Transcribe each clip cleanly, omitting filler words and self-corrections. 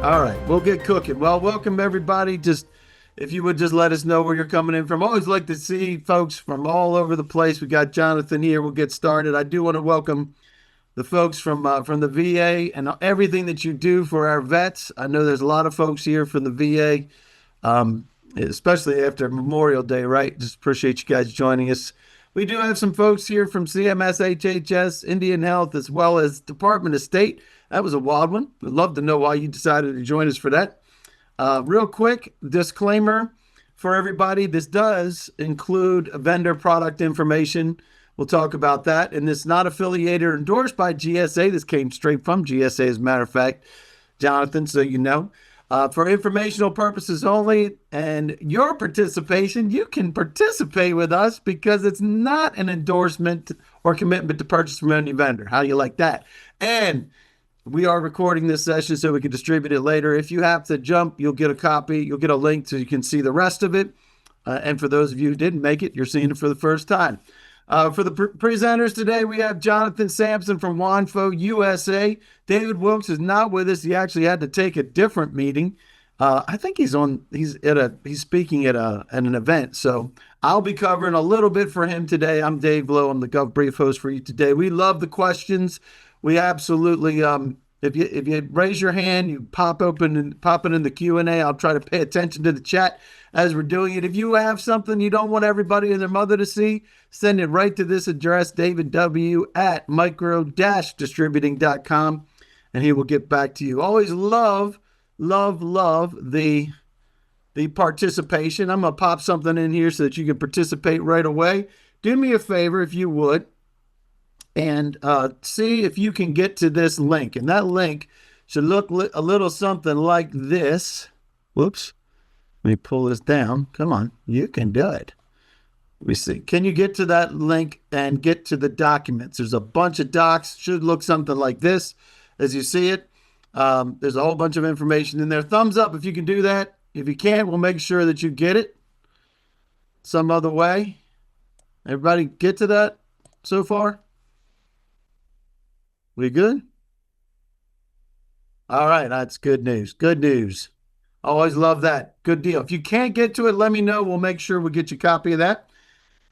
All right, we'll get cooking. Well, welcome everybody. Just if you would just let us know where you're coming in from. Always like to see folks from all over the place. We got Jonathan here. We'll get started. I do want to welcome the folks from the VA and everything that you do for our vets. I know there's a lot of folks here from the VA, especially after Memorial Day, right? Just appreciate you guys joining us. We do have some folks here from CMS, HHS, Indian Health, as well as Department of State. That was a wild one. We'd love to know why you decided to join us for that. Real quick disclaimer for everybody. This does include vendor product information. We'll talk about that. And it's not affiliated or endorsed by GSA. This came straight from GSA, as a matter of fact, Jonathan, so you know. For informational purposes only and your participation, you can participate with us because it's not an endorsement or commitment to purchase from any vendor. How do you like that? And we are recording this session so we can distribute it later. If you have to jump, you'll get a copy. You'll get a link so you can see the rest of it. And for those of you who didn't make it, you're seeing it for the first time. For the presenters today, we have Jonathan Sampson from WANFO USA. David Wilkes is not with us. He actually had to take a different meeting. I think he's speaking at an event. So I'll be covering a little bit for him today. I'm Dave Lowe. I'm the GovBrief host for you today. We love the questions. We absolutely, if you raise your hand, you pop it in the Q&A. I'll try to pay attention to the chat as we're doing it. If you have something you don't want everybody and their mother to see, send it right to this address, davidw@micro-distributing.com, and he will get back to you. Always love the participation. I'm going to pop something in here so that you can participate right away. Do me a favor, if you would, and see if you can get to this link. And that link should look a little something like this. Whoops. Let me pull this down. Come on. You can do it. Let me see. Can you get to that link and get to the documents? There's a bunch of docs. Should look something like this as you see it. There's a whole bunch of information in there. Thumbs up if you can do that. If you can't, we'll make sure that you get it some other way. Everybody get to that so far? We good? All right, that's good news. Good news. Always love that. Good deal. If you can't get to it, let me know. We'll make sure we get you a copy of that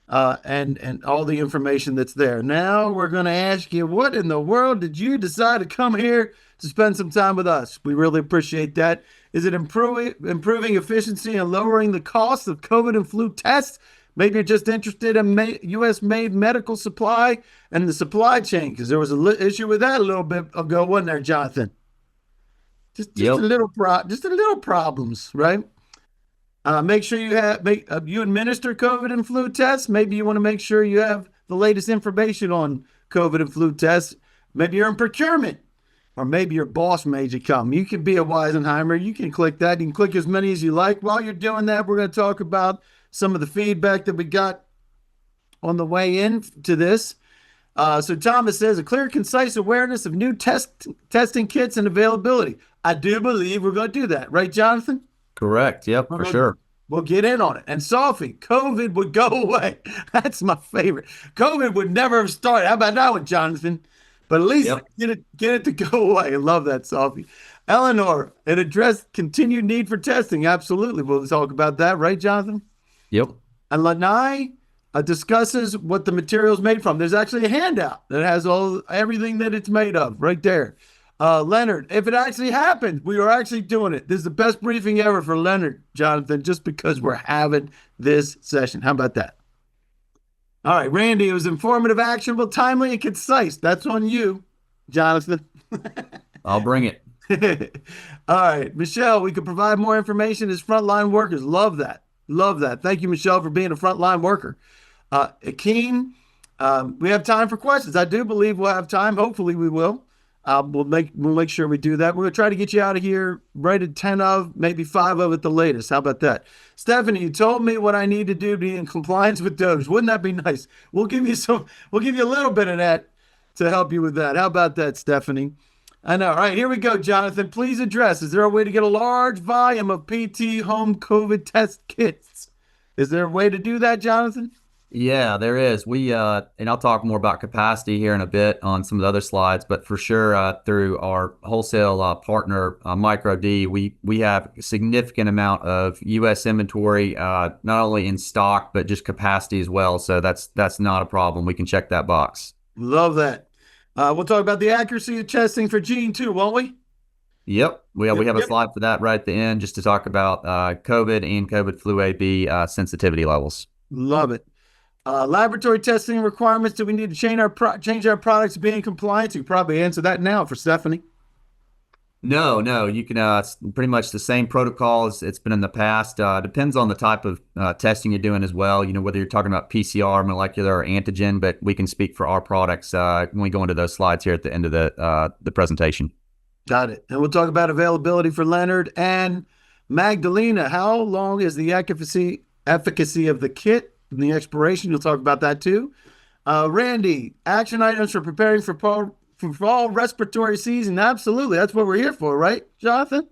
and all the information that's there. Now we're going to ask you, what in the world did you decide to come here to spend some time with us? We really appreciate that. Is it improving efficiency and lowering the cost of COVID and flu tests? Maybe you're just interested in U.S.-made medical supply and the supply chain, because there was an issue with that a little bit ago, wasn't there, Jonathan? Just a little problems, right? Make sure you you administer COVID and flu tests. Maybe you want to make sure you have the latest information on COVID and flu tests. Maybe you're in procurement, or maybe your boss made you come. You can be a Weisenheimer. You can click that. You can click as many as you like. While you're doing that, we're going to talk about some of the feedback that we got on the way in to this. So Thomas says, a clear, concise awareness of new testing kits and availability. I do believe we're going to do that. Right, Jonathan? Correct. Yep, for sure. We'll get in on it. And Sophie, COVID would go away. That's my favorite. COVID would never have started. How about that one, Jonathan? But at least get it to go away. I love that, Sophie. Eleanor, it addressed continued need for testing. Absolutely. We'll talk about that. Right, Jonathan? Yep. And Lanai discusses what the material is made from. There's actually a handout that has everything that it's made of right there. Leonard, if it actually happens, we are actually doing it. This is the best briefing ever for Leonard, Jonathan, just because we're having this session. How about that? All right, Randy, it was informative, actionable, timely, and concise. That's on you, Jonathan. I'll bring it. All right, Michelle, we could provide more information as frontline workers. Love that. Love that. Thank you, Michelle, for being a frontline worker. Akeen, we have time for questions. I do believe we'll have time. Hopefully we will. We'll make sure we do that. We're going to try to get you out of here right at 10 of, maybe 5 of at the latest. How about that? Stephanie, you told me what I need to do to be in compliance with DOGE. Wouldn't that be nice? We'll give you a little bit of that to help you with that. How about that, Stephanie? I know. All right, here we go, Jonathan. Please address, is there a way to get a large volume of PT home COVID test kits? Is there a way to do that, Jonathan? Yeah, there is. And I'll talk more about capacity here in a bit on some of the other slides, but for sure, through our wholesale partner, Micro D, we have a significant amount of U.S. inventory, not only in stock, but just capacity as well. So that's not a problem. We can check that box. Love that. We'll talk about the accuracy of testing for gene too, won't we? Yep. We Yep, have a yep. slide for that right at the end just to talk about COVID and COVID flu A/B sensitivity levels. Love it. Laboratory testing requirements. Do we need to change our products to be in compliance? You probably answer that now for Stephanie. No, no, you can pretty much the same protocol as it's been in the past. Depends on the type of testing you're doing as well. You know, whether you're talking about PCR, molecular, or antigen, but we can speak for our products when we go into those slides here at the end of the presentation. Got it. And we'll talk about availability for Leonard and Magdalena. How long is the efficacy of the kit and the expiration? You'll talk about that too. Randy, action items for preparing for fall respiratory season. Absolutely. That's what we're here for, right, Jonathan?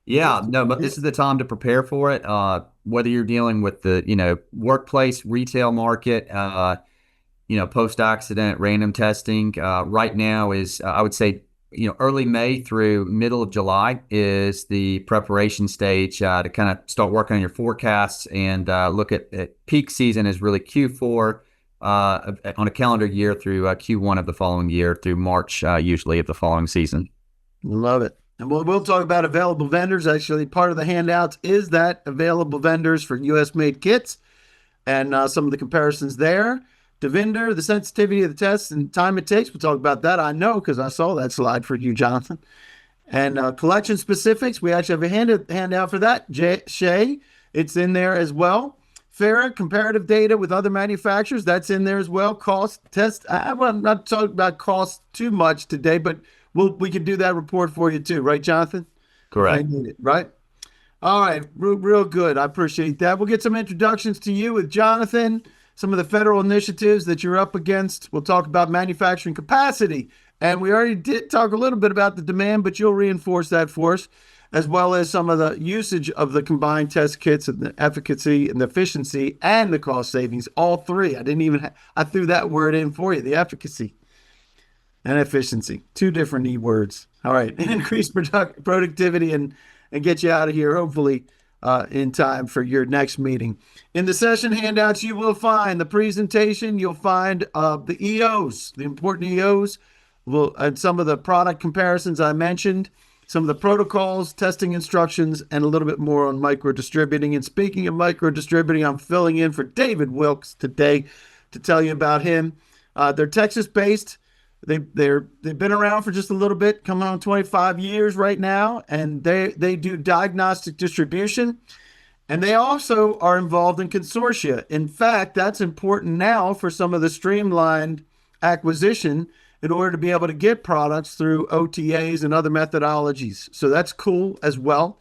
Yeah, no, but this is the time to prepare for it. Whether you're dealing with the workplace, retail market, post-accident random testing. Right now is I would say early May through middle of July is the preparation stage to kind of start working on your forecasts and look at peak season is really Q4 on a calendar year through Q1 of the following year through March usually of the following season. Love it. And we'll talk about available vendors. Actually, part of the handouts is that available vendors for U.S. made kits and some of the comparisons there. Devinder, the sensitivity of the tests and time it takes. We'll talk about that. I know because I saw that slide for you, Jonathan. And collection specifics, we actually have a handout for that. Shay, it's in there as well. Farah, comparative data with other manufacturers, that's in there as well. Cost test. I'm not talking about cost too much today, but we can do that report for you too, right, Jonathan? If I Correct. need it, right? All right, real good. I appreciate that. We'll get some introductions to you with Jonathan, some of the federal initiatives that you're up against. We'll talk about manufacturing capacity. And we already did talk a little bit about the demand, but you'll reinforce that for us, as well as some of the usage of the combined test kits and the efficacy and the efficiency and the cost savings. All three. I threw that word in for you, the efficacy and efficiency. Two different E words. All right. Increase productivity and get you out of here, hopefully, in time for your next meeting. In the session handouts, you will find the presentation. You'll find the EOs, the important EOs, and some of the product comparisons I mentioned, some of the protocols, testing instructions, and a little bit more on micro distributing. And speaking of micro distributing, I'm filling in for David Wilkes today to tell you about him. They're Texas-based. They've been around for just a little bit, coming on 25 years right now, and they do diagnostic distribution, and they also are involved in consortia. In fact, that's important now for some of the streamlined acquisition in order to be able to get products through OTAs and other methodologies. So that's cool as well.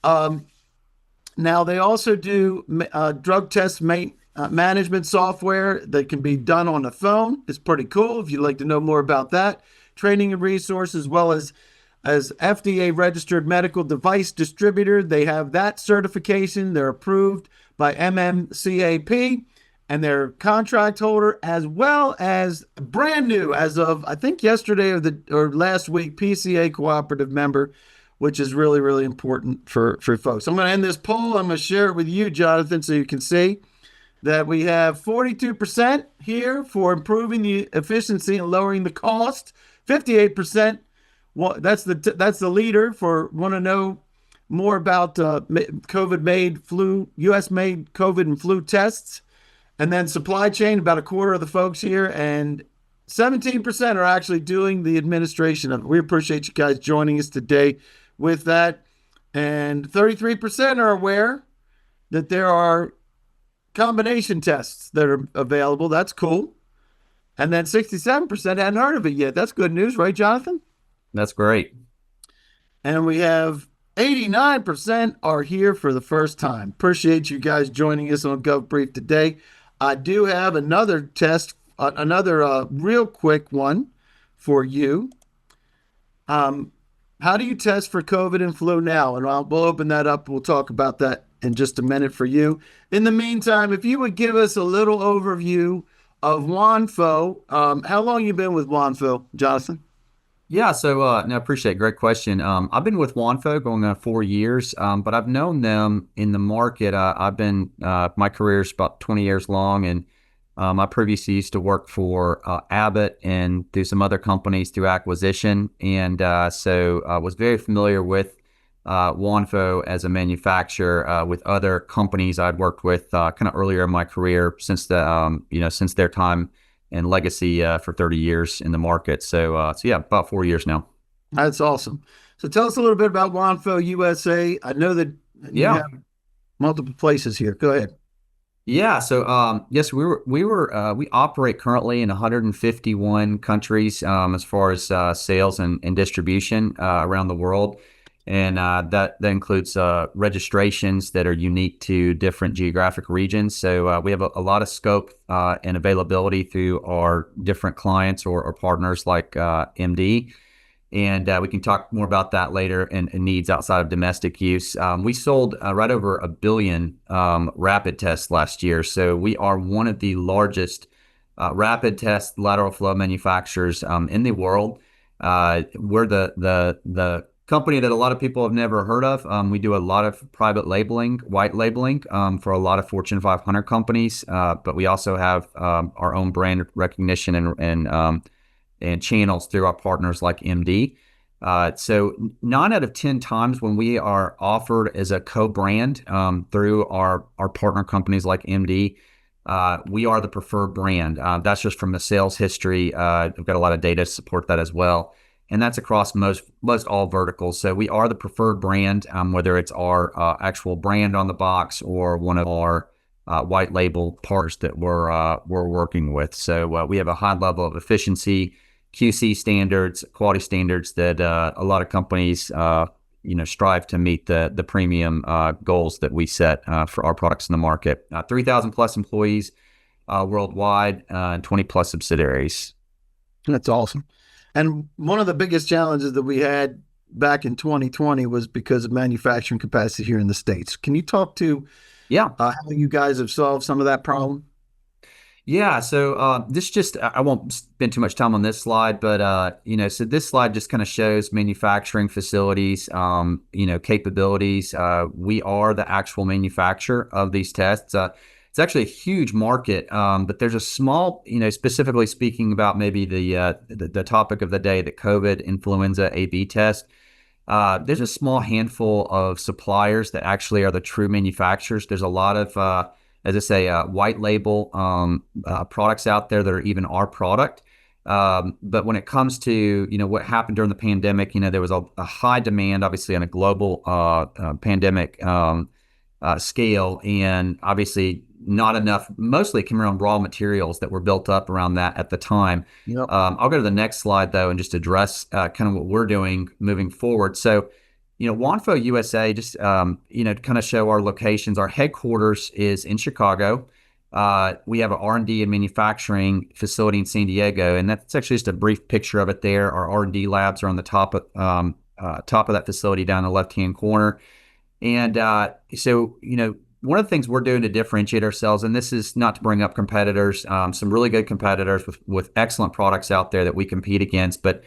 Now they also do drug test management software that can be done on the phone. It's pretty cool if you'd like to know more about that. Training and resources, as well as FDA registered medical device distributor. They have that certification. They're approved by MMCAP and their contract holder, as well as brand new as of I think yesterday or last week, PCA cooperative member, which is really, really important for folks. I'm going to end this poll. I'm going to share it with you, Jonathan, so you can see that we have 42% here for improving the efficiency and lowering the cost. 58%. Well, that's the leader for want to know more about COVID made flu, U.S. made COVID and flu tests. And then supply chain, about a quarter of the folks here, and 17% are actually doing the administration of it. We appreciate you guys joining us today with that. And 33% are aware that there are combination tests that are available. That's cool. And then 67% hadn't heard of it yet. That's good news, right, Jonathan? That's great. And we have 89% are here for the first time. Appreciate you guys joining us on GovBrief today. I do have another test, another real quick one for you. How do you test for COVID and flu now? And we'll open that up. We'll talk about that in just a minute for you. In the meantime, if you would give us a little overview of Wanfo, how long you been with Wanfo, Jonathan? Yeah, so no, I appreciate it. Great question. I've been with Wanfo going on 4 years, but I've known them in the market. I've been my career is about 20 years long, and I previously used to work for Abbott and through some other companies through acquisition, and so I was very familiar with Wanfo as a manufacturer with other companies I'd worked with kind of earlier in my career since since their time and legacy for 30 years in the market. So yeah, about 4 years now. That's awesome. So tell us a little bit about Wanfo USA. I know that you Yeah. have multiple places here. Go ahead. Yeah, so yes, we operate currently in 151 countries as far as sales and distribution around the world, and that includes registrations that are unique to different geographic regions. So we have a lot of scope and availability through our different clients or partners like MD. And we can talk more about that later and needs outside of domestic use. We sold right over 1 billion rapid tests last year. So we are one of the largest rapid test lateral flow manufacturers in the world. We're the company that a lot of people have never heard of. We do a lot of private labeling, white labeling for a lot of Fortune 500 companies, but we also have our own brand recognition and channels through our partners like MD. So 9 out of 10 times when we are offered as a co-brand through our partner companies like MD, we are the preferred brand. That's just from the sales history. We've got a lot of data to support that as well. And that's across most all verticals. So we are the preferred brand, whether it's our actual brand on the box or one of our white label partners that we're working with. So we have a high level of efficiency, QC standards, quality standards that a lot of companies strive to meet the premium goals that we set for our products in the market. 3,000 plus employees worldwide, and 20 plus subsidiaries. That's awesome. And one of the biggest challenges that we had back in 2020 was because of manufacturing capacity here in the States. Can you talk to Yeah. how you guys have solved some of that problem? Yeah, so I won't spend too much time on this slide, but so this slide just kind of shows manufacturing facilities, capabilities. We are the actual manufacturer of these tests. It's actually a huge market, but there's a small, specifically speaking about maybe the topic of the day, the COVID Influenza A/B test. There's a small handful of suppliers that actually are the true manufacturers. There's a lot of as I say, white label products out there that are even our product. But when it comes to what happened during the pandemic, there was a high demand, obviously, on a global pandemic scale, and obviously not enough. Mostly it came around raw materials that were built up around that at the time. Yep. I'll go to the next slide though and just address kind of what we're doing moving forward. So Wanfo USA, just, to kind of show our locations, our headquarters is in Chicago. We have an R&D and manufacturing facility in San Diego, and that's actually just a brief picture of it there. Our R&D labs are on the top of that facility down in the left-hand corner. And so, one of the things we're doing to differentiate ourselves, and this is not to bring up competitors, some really good competitors with excellent products out there that we compete against, but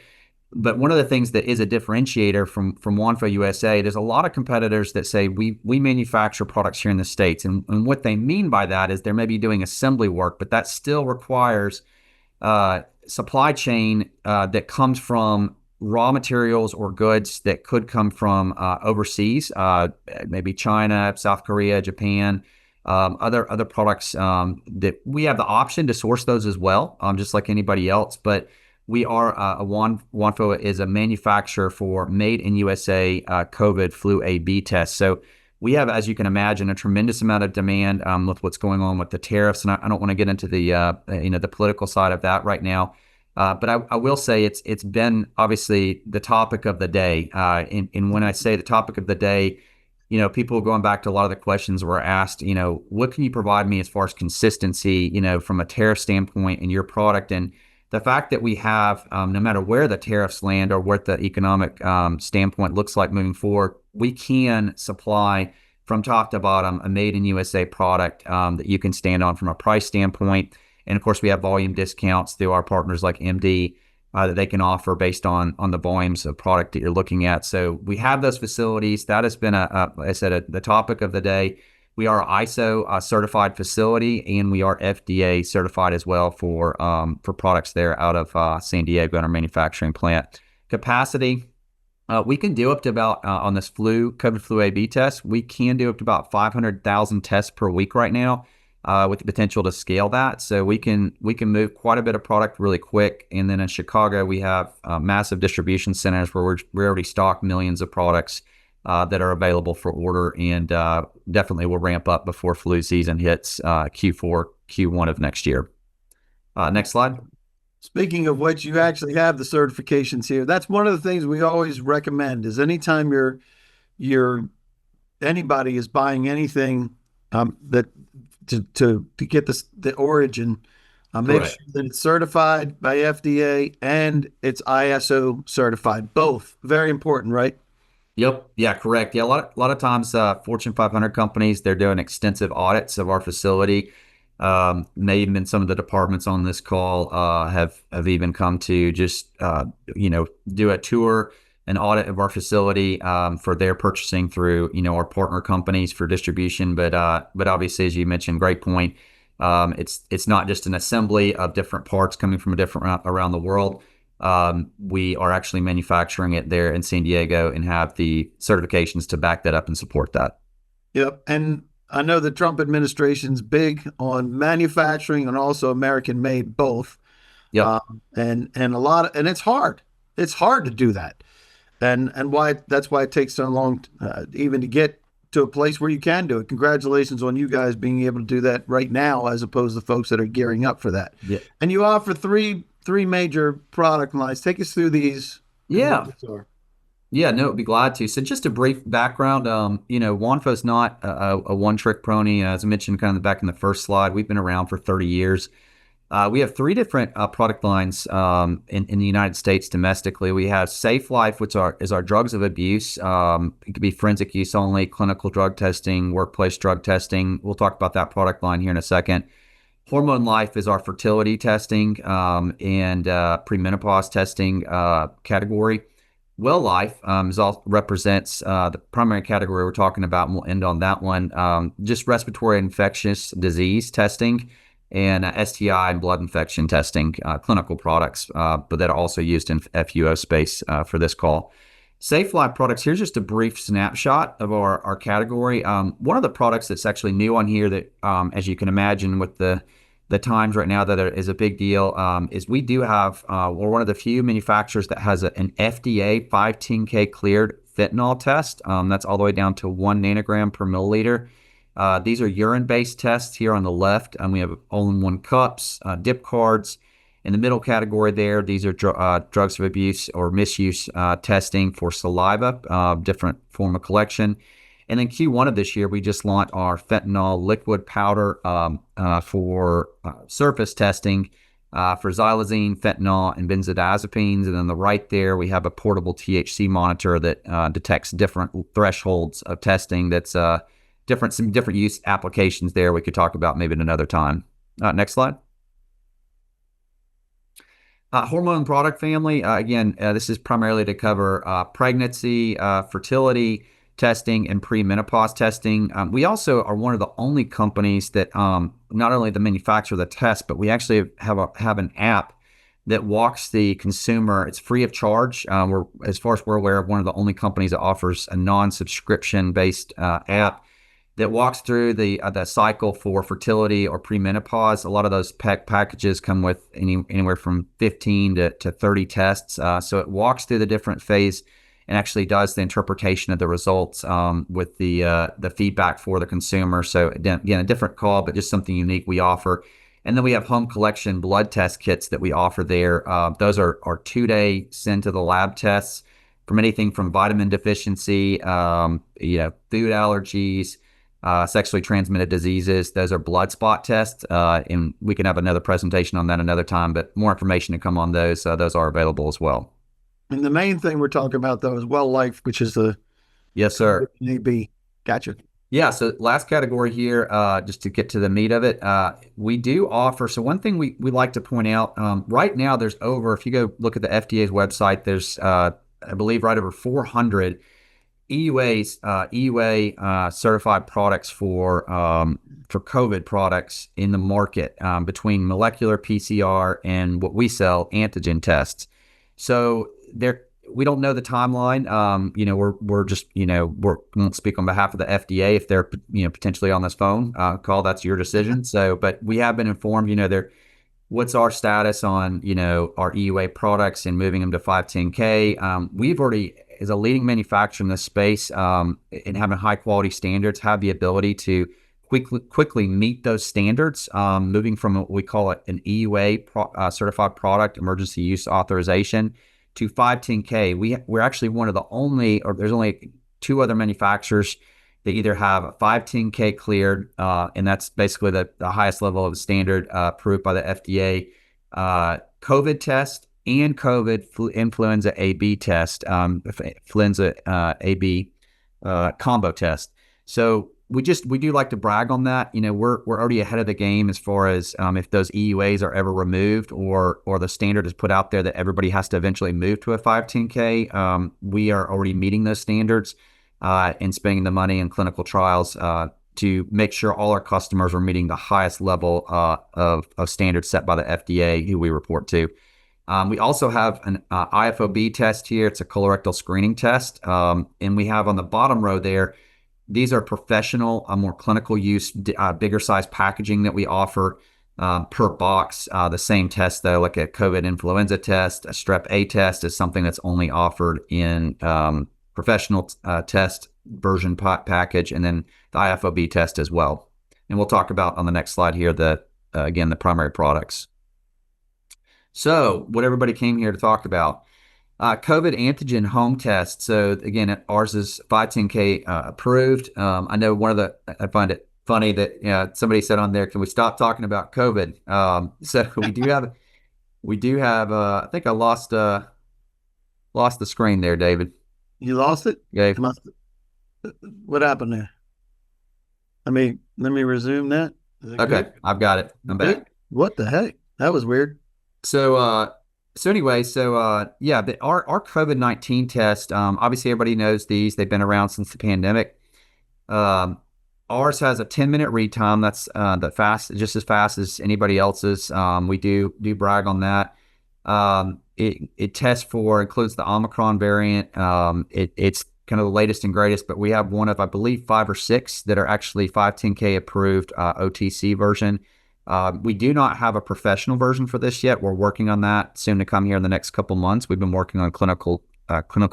one of the things that is a differentiator from Wanfo USA, there's a lot of competitors that say we manufacture products here in the States. And what they mean by that is they're maybe doing assembly work, but that still requires supply chain that comes from raw materials or goods that could come from overseas, maybe China, South Korea, Japan, other products that we have the option to source those as well, just like anybody else. But we are Wanfo is a manufacturer for made in USA COVID flu A/B tests. So we have, as you can imagine, a tremendous amount of demand with what's going on with the tariffs, and I don't want to get into the political side of that right now. But I will say it's been obviously the topic of the day. And when I say the topic of the day, people going back to a lot of the questions were asked, what can you provide me as far as consistency, from a tariff standpoint in your product? And the fact that we have, no matter where the tariffs land or what the economic standpoint looks like moving forward, we can supply from top to bottom, a made in USA product that you can stand on from a price standpoint. And of course, we have volume discounts through our partners like MD that they can offer based on the volumes of product that you're looking at. So we have those facilities. That has been, like I said, the topic of the day. We are ISO certified facility, and we are FDA certified as well for products there out of San Diego in our manufacturing plant. Capacity, we can do up to about, on this COVID flu A/B test, we can do up to about 500,000 tests per week right now, with the potential to scale that. So we can move quite a bit of product really quick. And then in Chicago, we have massive distribution centers where we already stock millions of products that are available for order, and definitely will ramp up before flu season hits Q4, Q1 of next year. Next slide. Speaking of which, you actually have the certifications here. That's one of the things we always recommend is anytime anybody is buying anything that to get the origin, make Correct. sure that it's certified by FDA and it's ISO certified. Both very important, right? Yep. Yeah, correct. Yeah, a lot of times, Fortune 500 companies, they're doing extensive audits of our facility. May even some of the departments on this call have even come to just do a tour, an audit of our facility for their purchasing through our partner companies for distribution. But obviously, as you mentioned, great point. It's not just an assembly of different parts coming from around the world. We are actually manufacturing it there in San Diego and have the certifications to back that up and support that. Yep. And I know the Trump administration's big on manufacturing and also American made both. Yep. And it's hard. It's hard to do that. And why that's why it takes so long even to get to a place where you can do it. Congratulations on you guys being able to do that right now, as opposed to folks that are gearing up for that. Yeah. And you offer three major product lines. Take us through these. Yeah. Yeah, no, I'd be glad to. So just a brief background, Wanfo's not a one-trick pony. As I mentioned kind of back in the first slide, we've been around for 30 years. We have three different product lines in the United States domestically. We have Safe Life, which is our drugs of abuse. It could be forensic use only, clinical drug testing, workplace drug testing. We'll talk about that product line here in a second. Hormone Life is our fertility testing and premenopause testing category. WELLlife represents the primary category we're talking about, and we'll end on that one. Just respiratory infectious disease testing and STI and blood infection testing, clinical products, but that are also used in FUO space for this call. Safe Life products, here's just a brief snapshot of our category. One of the products that's actually new on here that, as you can imagine with the times right now, that is a big deal, is we do have, we're one of the few manufacturers that has an FDA 510K cleared fentanyl test. That's all the way down to 1 nanogram per milliliter. These are urine-based tests here on the left. We have all-in-one cups, dip cards. In the middle category there, these are drugs of abuse or misuse testing for saliva, different form of collection. And then Q1 of this year, we just launched our fentanyl liquid powder for surface testing for xylazine, fentanyl, and benzodiazepines. And then the right there, we have a portable THC monitor that detects different thresholds of testing. That's some different use applications there we could talk about maybe at another time. Next slide. Hormone product family. Again, this is primarily to cover pregnancy, fertility testing, and premenopause testing. We also are one of the only companies that not only the manufacturer of the test, but we actually have an app that walks the consumer. It's free of charge. We're, as far as we're aware, one of the only companies that offers a non-subscription based app that walks through the cycle for fertility or premenopause. A lot of those packages come with anywhere from 15 to 30 tests. So it walks through the different phase and actually does the interpretation of the results with the feedback for the consumer. So again, a different call, but just something unique we offer. And then we have home collection blood test kits that we offer there. Those are 2-day send to the lab tests from anything from vitamin deficiency, food allergies, sexually transmitted diseases. Those are blood spot tests, and we can have another presentation on that another time, but more information to come on those. Those are available as well. And the main thing we're talking about, though, is WELLlife, which is the Yes, sir. A&B. Gotcha. Yeah, so last category here, just to get to the meat of it, we do offer. So one thing we like to point out, right now there's over, if you go look at the FDA's website, there's I believe right over 400 EUA certified products for COVID products in the market, between molecular PCR and what we sell, antigen tests. So there, we don't know the timeline. We're just, we won't speak on behalf of the FDA if they're, potentially on this phone call. That's your decision. So, but we have been informed, what's our status on, our EUA products and moving them to 510K. We've already, as a leading manufacturer in this space, and having high quality standards, have the ability to quickly meet those standards, moving from what we call an EUA certified product, emergency use authorization, to 510K. We're actually one of the only, or there's only two other manufacturers that either have a 510K cleared, and that's basically the highest level of standard approved by the FDA, COVID test and COVID influenza A/B test, influenza A/B combo test. So we do like to brag on that. We're already ahead of the game as far as if those EUAs are ever removed, or the standard is put out there that everybody has to eventually move to a 510K. We are already meeting those standards and spending the money in clinical trials to make sure all our customers are meeting the highest level of standards set by the FDA, who we report to. We also have an IFOB test here. It's a colorectal screening test. And we have on the bottom row there, these are professional, more clinical use, bigger size packaging that we offer per box. The same test, though, like a COVID influenza test, a strep A test, is something that's only offered in professional test version package, and then the IFOB test as well. And we'll talk about on the next slide here again, the primary products. So what everybody came here to talk about, COVID antigen home test. So again, ours is 510K approved. I know I find it funny that somebody said on there, can we stop talking about COVID? So we do have. I think I lost the screen there, David. You lost it? Yeah. What happened there? Let me resume that. Okay, good? I've got it. I'm back. What the heck? That was weird. So our COVID-19 test, obviously everybody knows these. They've been around since the pandemic. Ours has a 10-minute read time. That's just as fast as anybody else's. We do brag on that. It includes the Omicron variant. It's kind of the latest and greatest, but we have one of, I believe, 5 or 6 that are actually 510K approved OTC version. We do not have a professional version for this yet. We're working on that, soon to come here in the next couple months. We've been working on clinical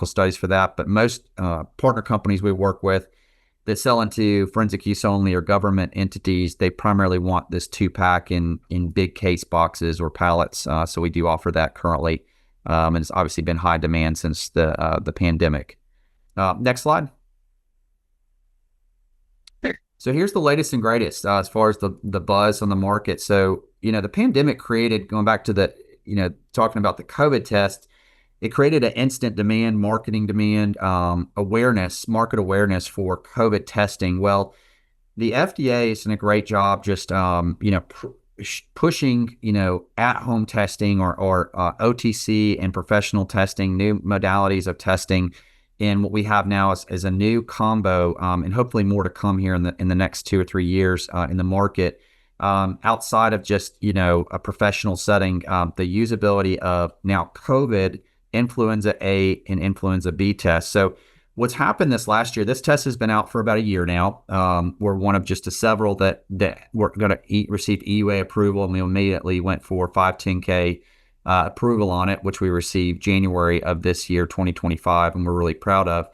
studies for that, but most partner companies we work with that sell into forensic use only or government entities, they primarily want this 2-pack in big case boxes or pallets. So we do offer that currently, and it's obviously been high demand since the pandemic. Next slide. So here's the latest and greatest as far as the buzz on the market. So, the pandemic created, going back to talking about the COVID test, it created an instant demand, marketing demand, market awareness for COVID testing. Well, the FDA is doing a great job just, pushing, at-home testing or OTC and professional testing, new modalities of testing. And what we have now is a new combo, and hopefully more to come here in the next 2 or 3 years in the market. Outside of just a professional setting, the usability of now COVID, influenza A, and influenza B tests. So what's happened this last year? This test has been out for about a year now. We're one of just several that were going to receive EUA approval, and we immediately went for 510K. Approval on it, which we received January of this year, 2025, and we're really proud of.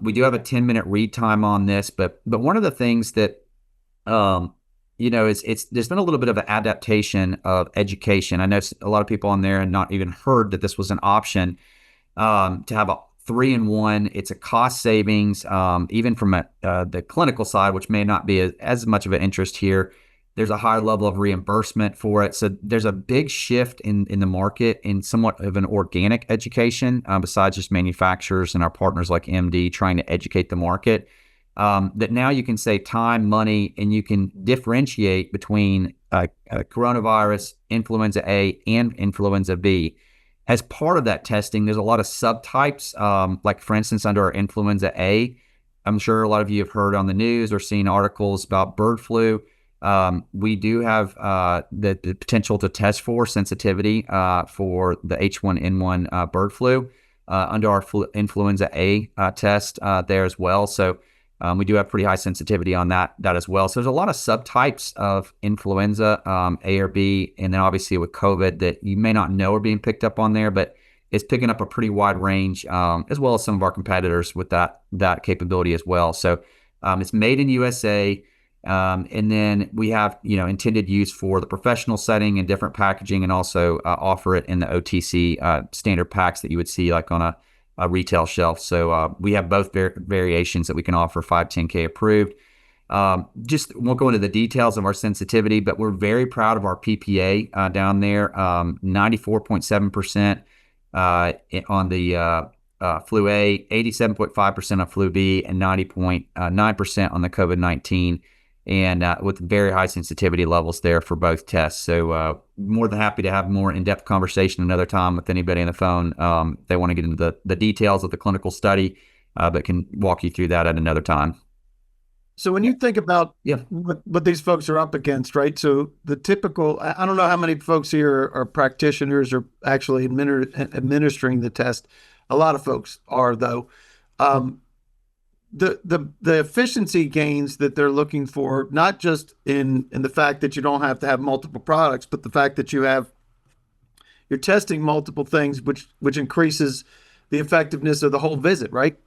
We do have a 10-minute read time on this, but one of the things that there's been a little bit of an adaptation of education. I know a lot of people on there had not even heard that this was an option to have a 3-in-1. It's a cost savings, even from the clinical side, which may not be as much of an interest here. There's a high level of reimbursement for it. So there's a big shift in the market in somewhat of an organic education, besides just manufacturers and our partners like MD trying to educate the market. that now you can save time, money, and you can differentiate between coronavirus, influenza A, and influenza B. As part of that testing, there's a lot of subtypes, like for instance, under our influenza A, I'm sure a lot of you have heard on the news or seen articles about bird flu. We do have the potential to test for sensitivity for the H1N1 bird flu under our influenza A test there as well. So we do have pretty high sensitivity on that as well. So there's a lot of subtypes of influenza A or B, and then obviously with COVID that you may not know are being picked up on there, but it's picking up a pretty wide range, as well as some of our competitors with that capability as well. So it's made in USA. And then we have, intended use for the professional setting and different packaging, and also offer it in the OTC standard packs that you would see like on a retail shelf. So we have both variations that we can offer 510K approved. Just won't go into the details of our sensitivity, but we're very proud of our PPA down there, 94.7% on the flu A, 87.5% on flu B, and 90.9% on the COVID-19. And with very high sensitivity levels there for both tests. So more than happy to have more in-depth conversation another time with anybody on the phone. They want to get into the details of the clinical study, but can walk you through that at another time. So when you think about what these folks are up against, right? So the typical, I don't know how many folks here are practitioners or actually administering the test. A lot of folks are, though. The efficiency gains that they're looking for, not just in the fact that you don't have to have multiple products, but the fact that you're testing multiple things, which increases the effectiveness of the whole visit, right?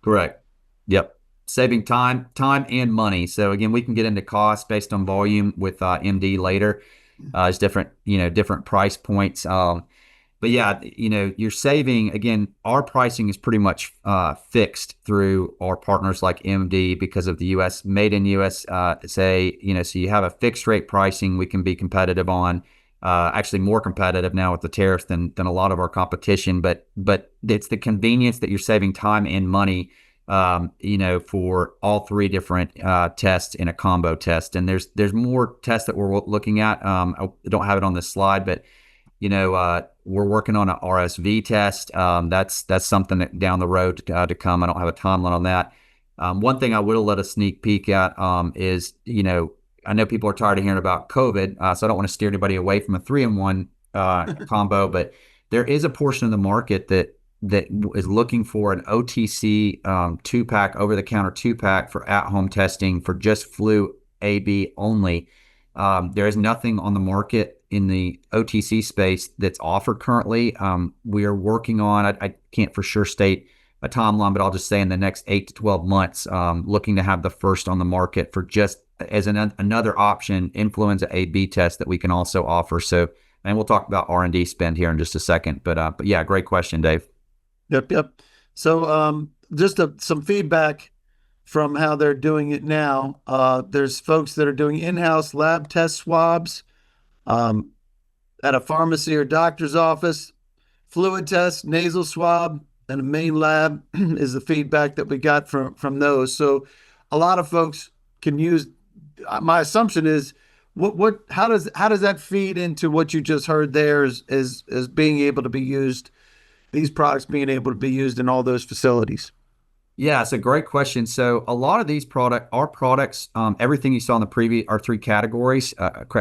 Correct. Yep. Saving time and money. So again, we can get into costs based on volume with MD later. It's different price points. But yeah, you're saving, again, our pricing is pretty much fixed through our partners like MD because of the U.S. made in USA, so you have a fixed rate pricing we can be competitive on, actually more competitive now with the tariffs than a lot of our competition. But it's the convenience that you're saving time and money, for all three different tests in a combo test. And there's more tests that we're looking at. I don't have it on this slide, but we're working on an RSV test. That's something that down the road to come. I don't have a timeline on that. One thing I will let a sneak peek at is, I know people are tired of hearing about COVID, so I don't want to steer anybody away from a 3-in-1 combo, but there is a portion of the market that is looking for an OTC 2-pack, over-the-counter 2-pack for at-home testing for just flu A/B only. There is nothing on the market in the OTC space that's offered currently. We are working on, I can't for sure state a timeline, but I'll just say in the next 8 to 12 months, looking to have the first on the market for just as another option, influenza A/B test that we can also offer. So, and we'll talk about R&D spend here in just a second, but yeah, great question, Dave. Yep. So just some feedback from how they're doing it now. There's folks that are doing in-house lab test swabs at a pharmacy or doctor's office, fluid test, nasal swab, and a main lab is the feedback that we got from those. So a lot of folks can use. My assumption is, how does that feed into what you just heard there as being able to be used? These products being able to be used in all those facilities? Yeah, it's a great question. So a lot of these our products, everything you saw in the previous, our three categories,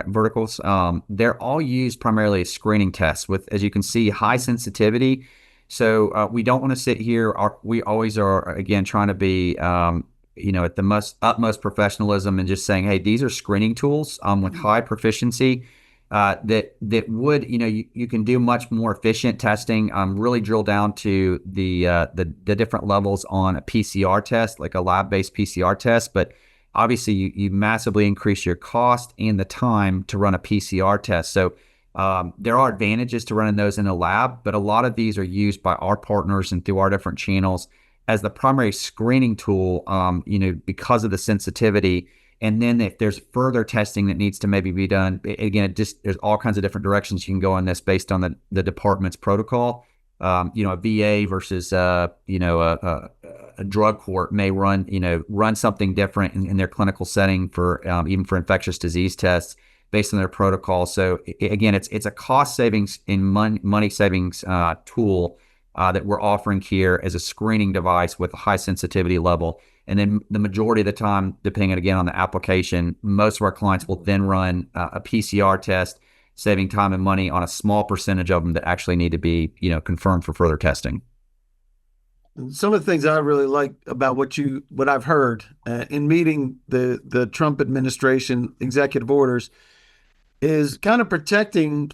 verticals, they're all used primarily as screening tests with, as you can see, high sensitivity. So we don't want to sit here. We always are, again, trying to be, at the utmost professionalism and just saying, hey, these are screening tools with high proficiency. That would, you can do much more efficient testing, really drill down to the different levels on a PCR test, like a lab-based PCR test. But obviously you massively increase your cost and the time to run a PCR test. So there are advantages to running those in a lab, but a lot of these are used by our partners and through our different channels as the primary screening tool, because of the sensitivity. And then if there's further testing that needs to maybe be done, again, there's all kinds of different directions you can go on this based on the department's protocol. a VA versus a drug court may run something different in their clinical setting for even for infectious disease tests based on their protocol. So again, it's a cost savings and money savings tool that we're offering here as a screening device with a high sensitivity level. And then the majority of the time, depending again on the application, most of our clients will then run a PCR test, saving time and money on a small percentage of them that actually need to be, confirmed for further testing. Some of the things I really like about what I've heard in meeting the Trump administration executive orders is kind of protecting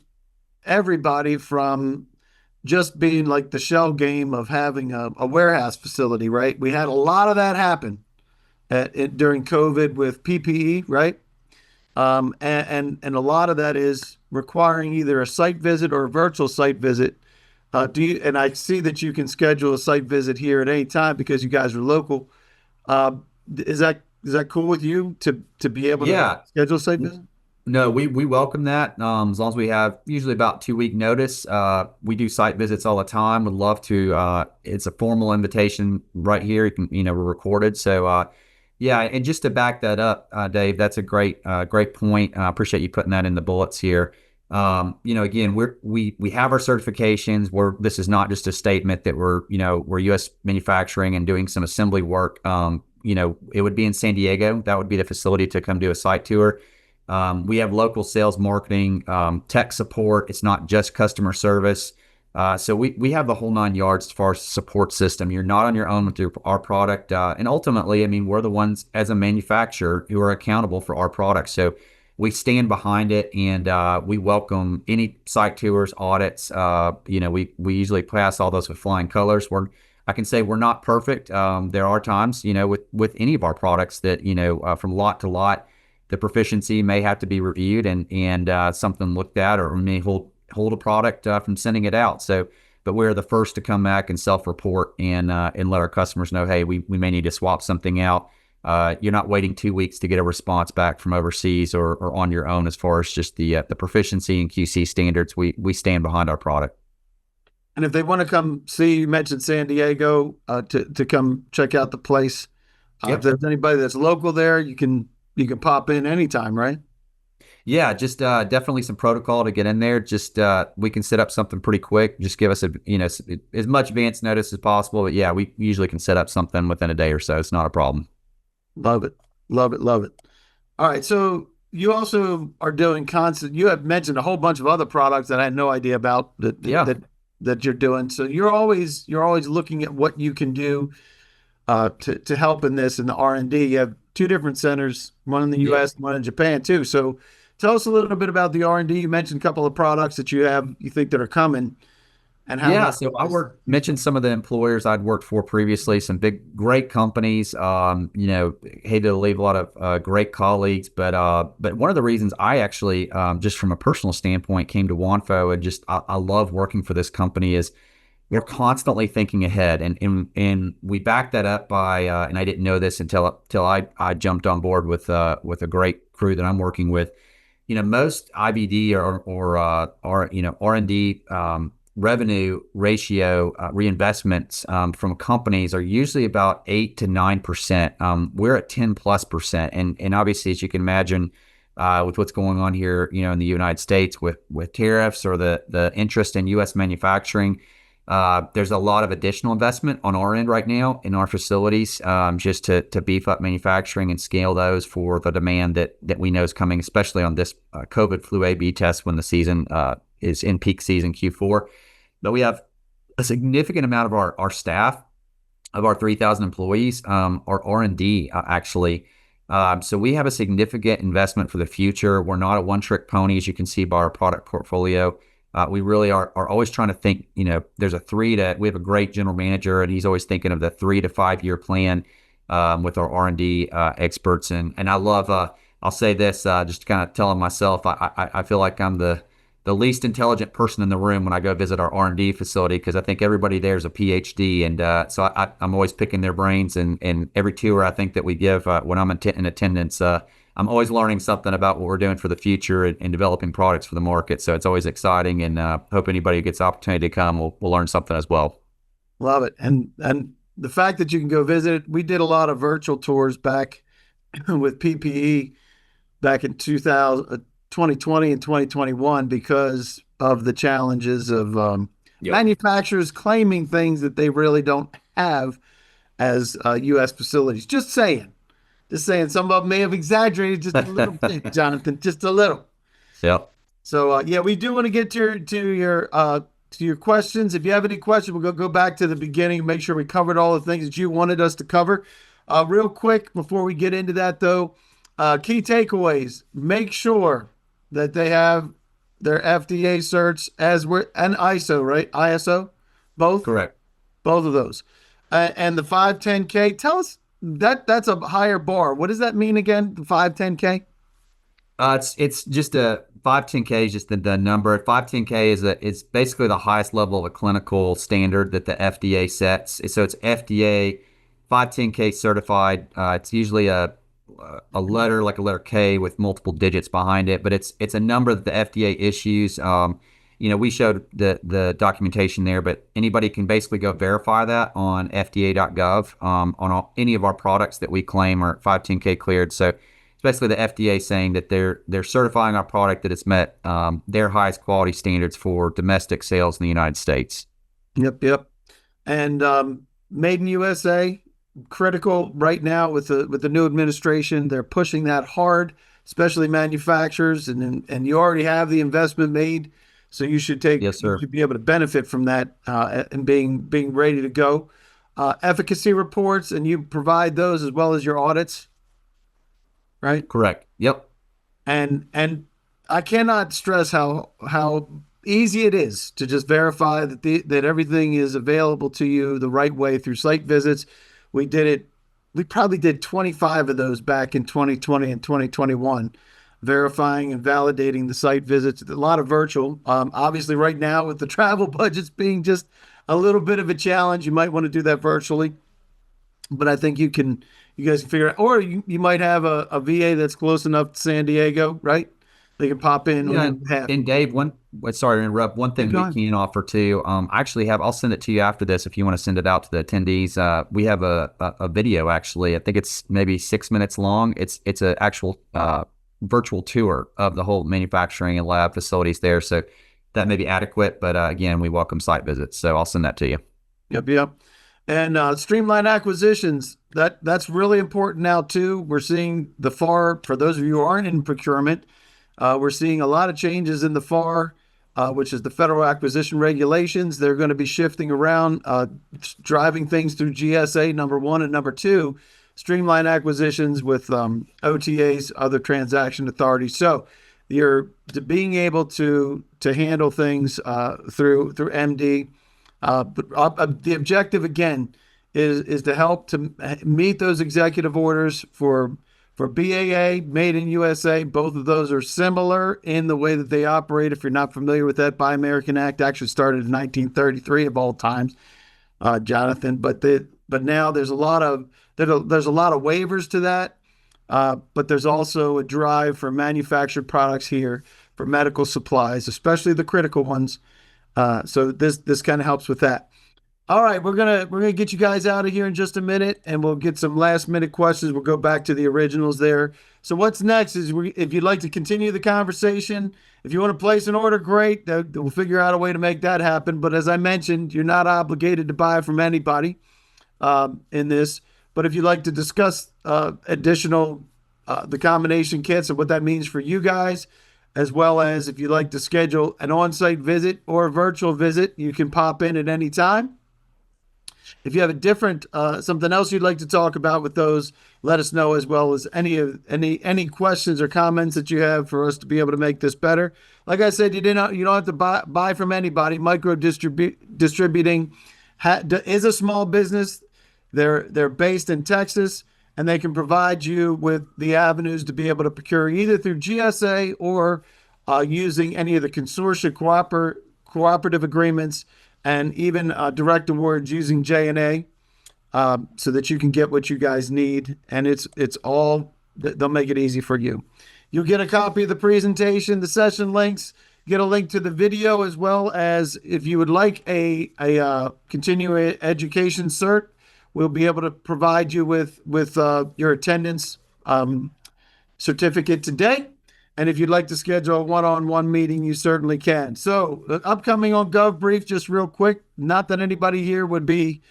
everybody from just being like the shell game of having a warehouse facility, right? We had a lot of that happen during COVID with PPE, right? And a lot of that is requiring either a site visit or a virtual site visit. And I see that you can schedule a site visit here at any time because you guys are local. Uh, is that cool with you to be able to Yeah. schedule a site visit? No, we welcome that. As long as we have usually about 2 week notice. We do site visits all the time. Would love to. It's a formal invitation right here. You can, we're recorded. So, yeah. And just to back that up, Dave, that's a great point. I appreciate you putting that in the bullets here. Again, we have our certifications. This is not just a statement that we're U.S. manufacturing and doing some assembly work. It would be in San Diego. That would be the facility to come do a site tour. We have local sales, marketing, tech support. It's not just customer service. So we have the whole 9 yards as far as support system. You're not on your own with our product. And ultimately, we're the ones as a manufacturer who are accountable for our product. So we stand behind it, and we welcome any site tours, audits. We usually pass all those with flying colors. I can say we're not perfect. There are times, with any of our products that, from lot to lot, the proficiency may have to be reviewed and something looked at, or may hold a product from sending it out. So, but we're the first to come back and self-report and let our customers know, hey, we may need to swap something out. You're not waiting 2 weeks to get a response back from overseas or on your own as far as just the proficiency and QC standards. We stand behind our product. And if they want to come see, you mentioned San Diego, to come check out the place. If Yep. there's anybody that's local there, you can pop in anytime, right? Yeah, just definitely some protocol to get in there. Just we can set up something pretty quick. Just give us as much advance notice as possible. But yeah, we usually can set up something within a day or so. It's not a problem. Love it. Love it. Love it. All right. So you also are doing constant, you have mentioned a whole bunch of other products that I had no idea about Yeah. that you're doing. So you're always looking at what you can do to help in this in the R&D. You have two different centers, one in the Yeah. U.S., one in Japan too. So tell us a little bit about the R&D. You mentioned a couple of products that you think that are coming, and how Yeah, that so mentioned some of the employers I'd worked for previously, some great companies. Hated to leave a lot of great colleagues, but one of the reasons I actually, just from a personal standpoint, came to Wanfo and just I love working for this company is we're constantly thinking ahead, and we back that up by, and I didn't know this until I jumped on board with a great crew that I'm working with. Most IBD or R&D revenue ratio reinvestments from companies are usually about 8 to 9%. We're at 10+%, and obviously, as you can imagine, with what's going on here, in the United States with tariffs or the interest in U.S. manufacturing, there's a lot of additional investment on our end right now in our facilities, just to beef up manufacturing and scale those for the demand that we know is coming, especially on this COVID flu A/B test when the season is in peak season Q4. But we have a significant amount of our staff, of our 3,000 employees, are R&D actually. So we have a significant investment for the future. We're not a one-trick pony, as you can see by our product portfolio. We really are always trying to think, we have a great general manager, and he's always thinking of the 3 to 5 year plan with our R&D experts. And I love, I'll say this, just kind of telling myself, I feel like I'm the least intelligent person in the room when I go visit our R&D facility, because I think everybody there is a PhD. And so I'm always picking their brains. And every tour I think that we give when I'm in attendance, I'm always learning something about what we're doing for the future and developing products for the market. So it's always exciting, and hope anybody who gets the opportunity to come will learn something as well. Love it. And the fact that you can go visit it, we did a lot of virtual tours back with PPE back in 2020 and 2021 because of the challenges of Yep. manufacturers claiming things that they really don't have as U.S. facilities. Just saying. Just saying. Some of them may have exaggerated just a little bit, Jonathan, just a little. Yep. So yeah, we do want to get to your questions. If you have any questions, we'll go back to the beginning and make sure we covered all the things that you wanted us to cover. Real quick before we get into that, though, key takeaways: make sure that they have their FDA certs and ISO, right? ISO, both Correct. both of those, and the 510K. Tell us that's a higher bar. What does that mean again? The 510K. It's just a 510K is just the number. 510K it's basically the highest level of a clinical standard that the FDA sets. So it's FDA 510K certified. It's usually a letter like a letter K with multiple digits behind it, but it's a number that the FDA issues. We showed the documentation there, but anybody can basically go verify that on FDA.gov on any of our products that we claim are 510K cleared. So it's basically the FDA saying that they're certifying our product that it's met their highest quality standards for domestic sales in the United States. Yep. And made in USA, critical right now with the new administration. They're pushing that hard, especially manufacturers, and you already have the investment made, so you should Yes, sir. be able to benefit from that and being ready to go. Efficacy reports, and you provide those as well as your audits, right? Correct. Yep. And I cannot stress how easy it is to just verify that everything is available to you the right way through site visits. We did it. We probably did 25 of those back in 2020 and 2021, verifying and validating the site visits. A lot of virtual. Obviously, right now with the travel budgets being just a little bit of a challenge, you might want to do that virtually. But I think you guys can figure it out. Or you might have a VA that's close enough to San Diego, right? They can pop in on Yeah, your behalf. and Dave, sorry to interrupt. One thing Keep we going. can offer too. I actually I'll send it to you after this if you want to send it out to the attendees. We have a video actually. I think it's maybe 6 minutes long. It's an actual virtual tour of the whole manufacturing and lab facilities there. So that may be adequate, but again, we welcome site visits. So I'll send that to you. Yep. And streamline acquisitions. That's really important now too. We're seeing the FAR, for those of you who aren't in procurement, we're seeing a lot of changes in the FAR, which is the Federal Acquisition Regulations. They're going to be shifting around, driving things through GSA number 1 and number 2, streamline acquisitions with OTAs, other transaction authorities. So you're being able to handle things through MD. But the objective again is to help to meet those executive orders for BAA, Made in USA. Both of those are similar in the way that they operate. If you're not familiar with that, Buy American Act actually started in 1933 of all times, Jonathan. But now there's a lot of waivers to that. But there's also a drive for manufactured products here for medical supplies, especially the critical ones. So this kind of helps with that. All right, we're gonna get you guys out of here in just a minute, and we'll get some last minute questions. We'll go back to the originals there. So what's next is if you'd like to continue the conversation, if you want to place an order, great. We'll figure out a way to make that happen. But as I mentioned, you're not obligated to buy from anybody in this. But if you'd like to discuss additional the combination kits and what that means for you guys, as well as if you'd like to schedule an on-site visit or a virtual visit, you can pop in at any time. If you have a different something else you'd like to talk about with those, let us know, as well as any questions or comments that you have for us to be able to make this better. Like I said, you don't have to buy from anybody. Micro distributing is a small business. They're based in Texas, and they can provide you with the avenues to be able to procure either through GSA or using any of the consortia cooperative agreements, and even direct awards using J&A, so that you can get what you guys need. And it's all they'll make it easy for you. You'll get a copy of the presentation, the session links, get a link to the video, as well as if you would like a continuing education cert, we'll be able to provide you with your attendance certificate today. And if you'd like to schedule a one-on-one meeting, you certainly can. So, upcoming on GovBrief, just real quick. Not that anybody here would be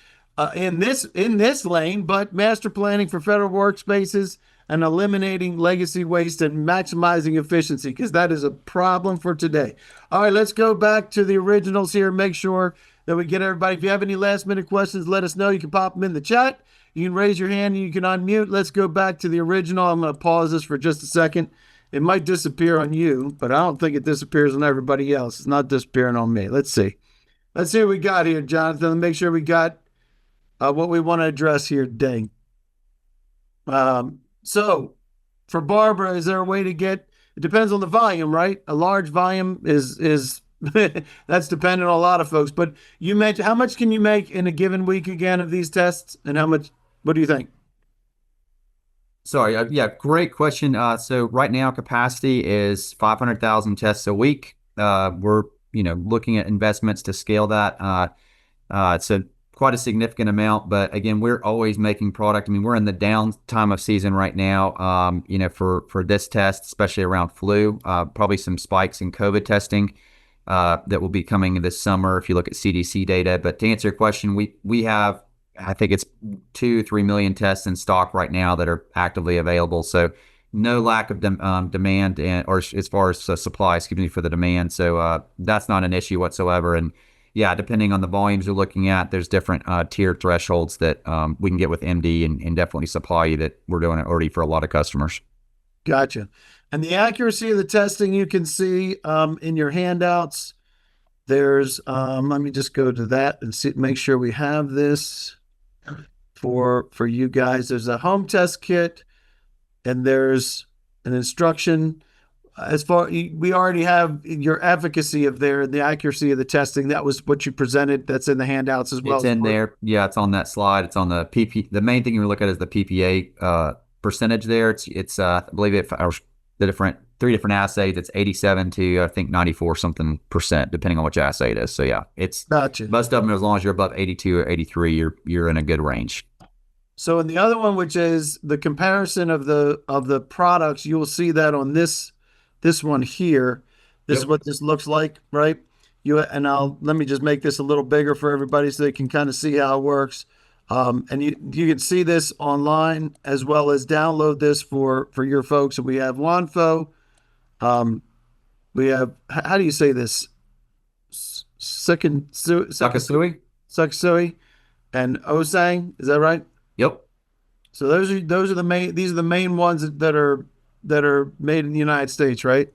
in this lane, but master planning for federal workspaces and eliminating legacy waste and maximizing efficiency, because that is a problem for today. All right, let's go back to the originals here. Make sure that we get everybody. If you have any last-minute questions, let us know. You can pop them in the chat. You can raise your hand and you can unmute. Let's go back to the original. I'm going to pause this for just a second. It might disappear on you, but I don't think it disappears on everybody else. It's not disappearing on me. Let's see. Let's see what we got here, Jonathan. Let's make sure we got what we want to address here today. So for Barbara, is there a way to get, it depends on the volume, right? A large volume is that's dependent on a lot of folks, but you mentioned, how much can you make in a given week again of these tests, and how much, what do you think? Sorry, yeah, great question. So right now capacity is 500,000 tests a week. We're looking at investments to scale that. It's quite a significant amount, but again, we're always making product. I mean, we're in the down time of season right now. For this test, especially around flu, probably some spikes in COVID testing that will be coming this summer if you look at CDC data. But to answer your question, we have, I think it's 2-3 million tests in stock right now that are actively available. So no lack of demand or as far as supply, excuse me, for the demand. So that's not an issue whatsoever. And yeah, depending on the volumes you're looking at, there's different tier thresholds that we can get with MD and definitely supply you that we're doing it already for a lot of customers. Gotcha. And the accuracy of the testing you can see in your handouts. There's, let me just go to that and see, make sure we have this for you guys. There's a home test kit and there's an instruction. As far, we already have your efficacy of the accuracy of the testing. That was what you presented. That's in the handouts as well. It's in there. Yeah, it's on that slide. It's on the PP. The main thing you look at is the PPA percentage there. It's I believe the three different assays. It's 87 to I think 94 something percent, depending on which assay it is. So yeah, it's gotcha. Most of them, as long as you're above 82 or 83, you're in a good range. So in the other one, which is the comparison of the products, you will see that on this one here. This is what this looks like, right? Let me just make this a little bigger for everybody so they can kind of see how it works. And you can see this online as well as download this for your folks. And we have Wanfo. We have, how do you say this? Sakasui? Saksui and Osang. Is that right? Yep. So these are the main ones that are made in the United States, right?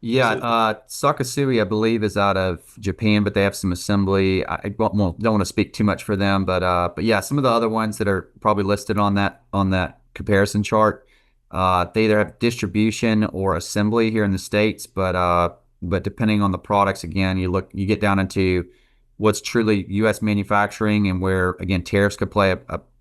Yeah, Sakasui, I believe, is out of Japan, but they have some assembly. I don't want to speak too much for them, but yeah, some of the other ones that are probably listed on that comparison chart, they either have distribution or assembly here in the States, but depending on the products, again, you get down into what's truly U.S. manufacturing and where, again, tariffs could play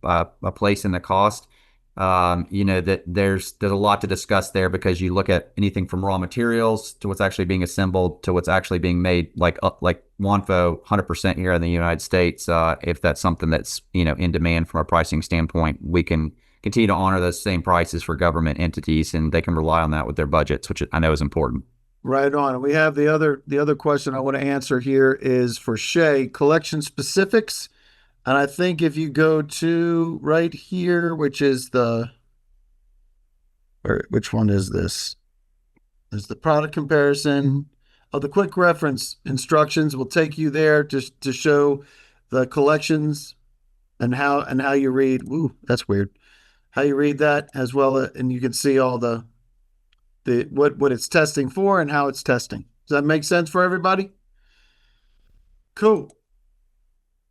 a place in the cost. That there's a lot to discuss there, because you look at anything from raw materials to what's actually being assembled to what's actually being made, like Wanfo 100% here in the United States. If that's something that's in demand from a pricing standpoint, we can continue to honor those same prices for government entities, and they can rely on that with their budgets, which I know is important. Right on. We have the other question I want to answer here is for Shay, collection specifics. And I think if you go to right here, which is which one is this? Is the product comparison. Oh, the quick reference instructions will take you there to show the collections and how you read. Ooh, that's weird. How you read that as well, and you can see all the what it's testing for and how it's testing. Does that make sense for everybody? Cool.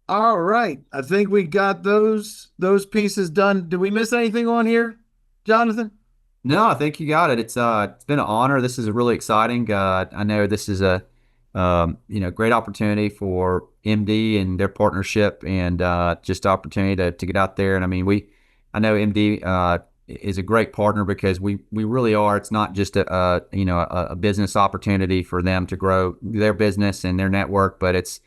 All right. I think we got those pieces done. Did we miss anything on here, Jonathan? No, I think you got it. It's been an honor. This is really exciting. I know this is a great opportunity for MD and their partnership, and just opportunity to get out there. And I mean, I know MD is a great partner because we really are. It's not just a business opportunity for them to grow their business and their network, but it's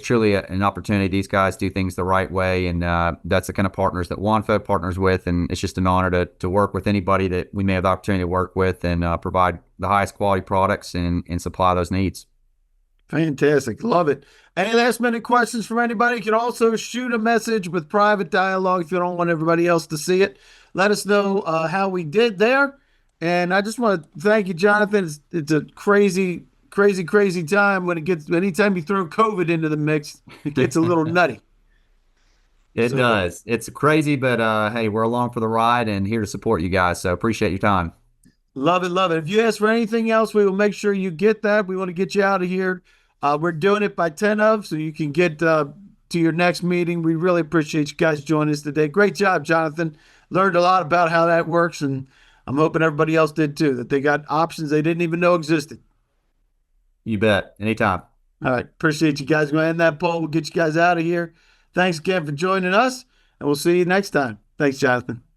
truly an opportunity. These guys do things the right way, and that's the kind of partners that WANFO partners with, and it's just an honor to work with anybody that we may have the opportunity to work with and provide the highest quality products and supply those needs. Fantastic. Love it. Any last minute questions from anybody? You can also shoot a message with private dialogue if you don't want everybody else to see it. Let us know how we did there. And I just want to thank you, Jonathan. It's a crazy time when anytime you throw COVID into the mix, it gets a little nutty. It does. It's crazy, but hey, we're along for the ride and here to support you guys. So appreciate your time. Love it, love it. If you ask for anything else, we will make sure you get that. We want to get you out of here. We're doing it by 10 of, so you can get to your next meeting. We really appreciate you guys joining us today. Great job, Jonathan. Learned a lot about how that works, and I'm hoping everybody else did too, that they got options they didn't even know existed. You bet. Anytime. All right. Appreciate you guys. Going to end that poll. We'll get you guys out of here. Thanks again for joining us, and we'll see you next time. Thanks, Jonathan.